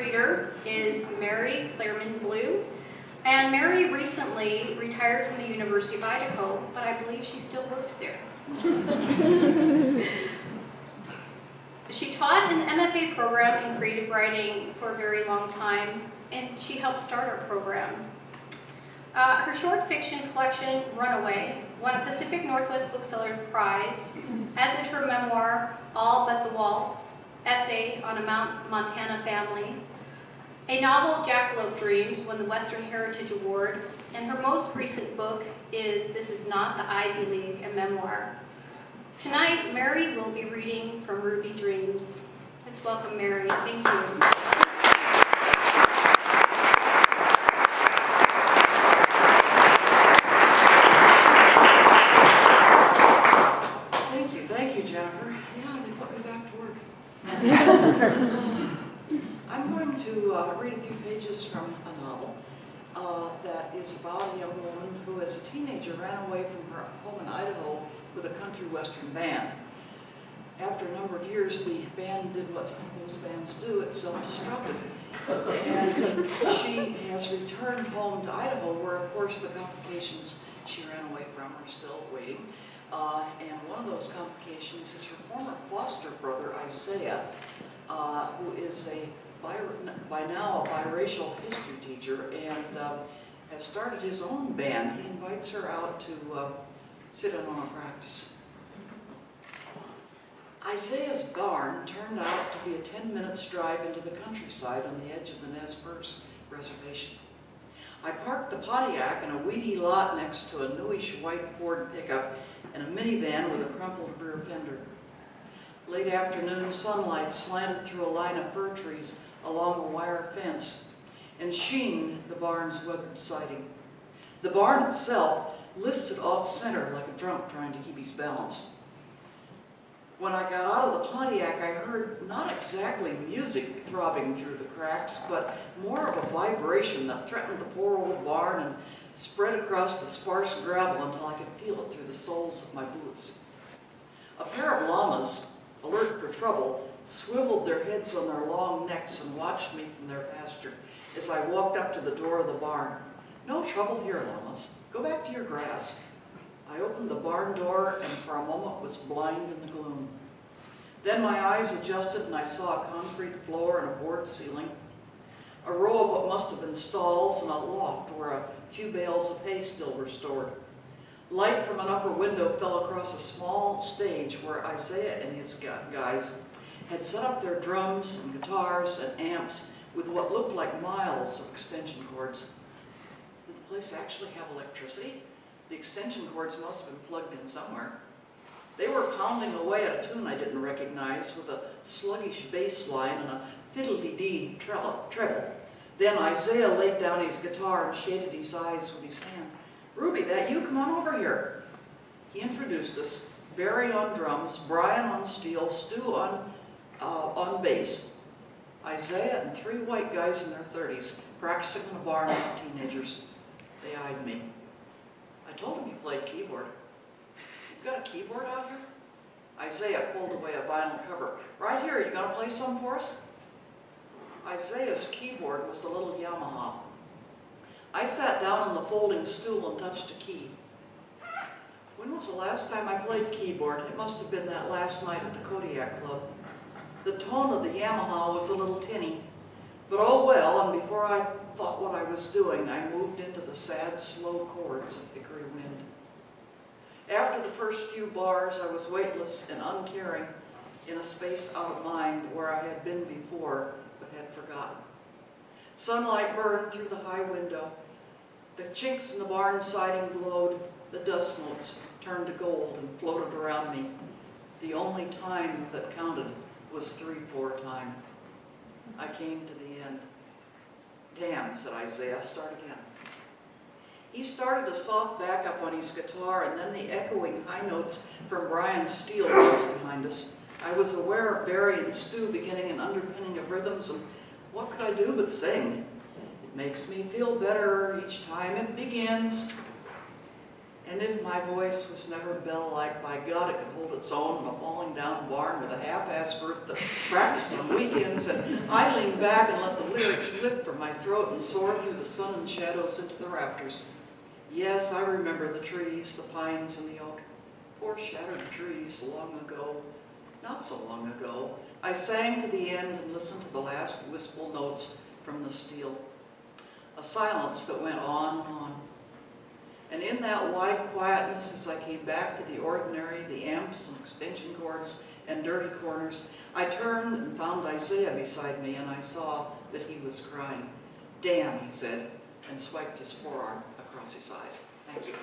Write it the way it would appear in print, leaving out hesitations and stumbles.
reader is Mary Clearman Blue. And Mary recently retired from the University of Idaho, but I believe she still works there. She taught an MFA program in creative writing for a very long time, and she helped start our program. Her short fiction collection, Runaway, won a Pacific Northwest Bookseller Prize, as did her memoir, All But the Waltz, essay on a Montana family. A novel, Jackalope Dreams, won the Western Heritage Award, and her most recent book is This Is Not the Ivy League, a memoir. Tonight, Mary will be reading from Ruby Dreams. Let's welcome Mary. Thank you. Thank you, Jennifer. Yeah, they put me back to work. I'm going to read a few pages from a novel that is about a young woman who, as a teenager, ran away from her home in Idaho with a country western band. After a number of years, the band did what those bands do, it self-destructed. And she has returned home to Idaho, where, of course, the complications she ran away from are still waiting. And one of those complications is her former foster brother, Isaiah, who is by now a biracial history teacher and has started his own band. He invites her out to sit in on a practice. Isaiah's barn turned out to be a 10-minute drive into the countryside on the edge of the Nez Perce Reservation. I parked the Pontiac in a weedy lot next to a newish white Ford pickup and a minivan with a crumpled rear fender. Late afternoon sunlight slanted through a line of fir trees along a wire fence and sheened the barn's weathered siding. The barn itself listed off-center like a drunk trying to keep his balance. When I got out of the Pontiac, I heard not exactly music throbbing through the cracks, but more of a vibration that threatened the poor old barn and spread across the sparse gravel until I could feel it through the soles of my boots. A pair of llamas, alert for trouble, swiveled their heads on their long necks and watched me from their pasture as I walked up to the door of the barn. "No trouble here, llamas. Go back to your grass." I opened the barn door and for a moment was blind in the gloom. Then my eyes adjusted and I saw a concrete floor and a board ceiling, a row of what must have been stalls and a loft where a few bales of hay still were stored. Light from an upper window fell across a small stage where Isaiah and his guys had set up their drums and guitars and amps with what looked like miles of extension cords. Did the place actually have electricity? The extension cords must have been plugged in somewhere. They were pounding away at a tune I didn't recognize with a sluggish bass line and a fiddle-dee-dee treble. Then Isaiah laid down his guitar and shaded his eyes with his hand. "Ruby, that you? Come on over here." He introduced us, Barry on drums, Brian on steel, Stu on bass, Isaiah and three white guys in their 30s practicing in a barn with teenagers. They eyed me. I told him you played keyboard. "You've got a keyboard out here?" Isaiah pulled away a vinyl cover. "Right here, you gonna play some for us?" Isaiah's keyboard was a little Yamaha. I sat down on the folding stool and touched a key. When was the last time I played keyboard? It must have been that last night at the Kodiak Club. The tone of the Yamaha was a little tinny, but oh well, and before I thought what I was doing, I moved into the sad, slow chords of Hickory Wind. After the first few bars, I was weightless and uncaring in a space out of mind where I had been before, but had forgotten. Sunlight burned through the high window. The chinks in the barn siding glowed. The dust motes turned to gold and floated around me. The only time that counted was 3/4 time. I came to the end. "Damn," said Isaiah, "start again." He started a soft backup on his guitar and then the echoing high notes from Brian's steel rose behind us. I was aware of Barry and Stu beginning an underpinning of rhythms, and what could I do but sing? "It makes me feel better each time it begins." And if my voice was never bell-like, by God, it could hold its own in a falling down barn with a half-assed group that practiced on weekends, and I leaned back and let the lyrics lift from my throat and soar through the sun and shadows into the rafters. Yes, I remember the trees, the pines and the oak. Poor shattered trees long ago, not so long ago. I sang to the end and listened to the last wistful notes from the steel. A silence that went on and on. And in that wide quietness, as I came back to the ordinary, the amps and extension cords and dirty corners, I turned and found Isaiah beside me, and I saw that he was crying. "Damn," he said, and swiped his forearm across his eyes. Thank you.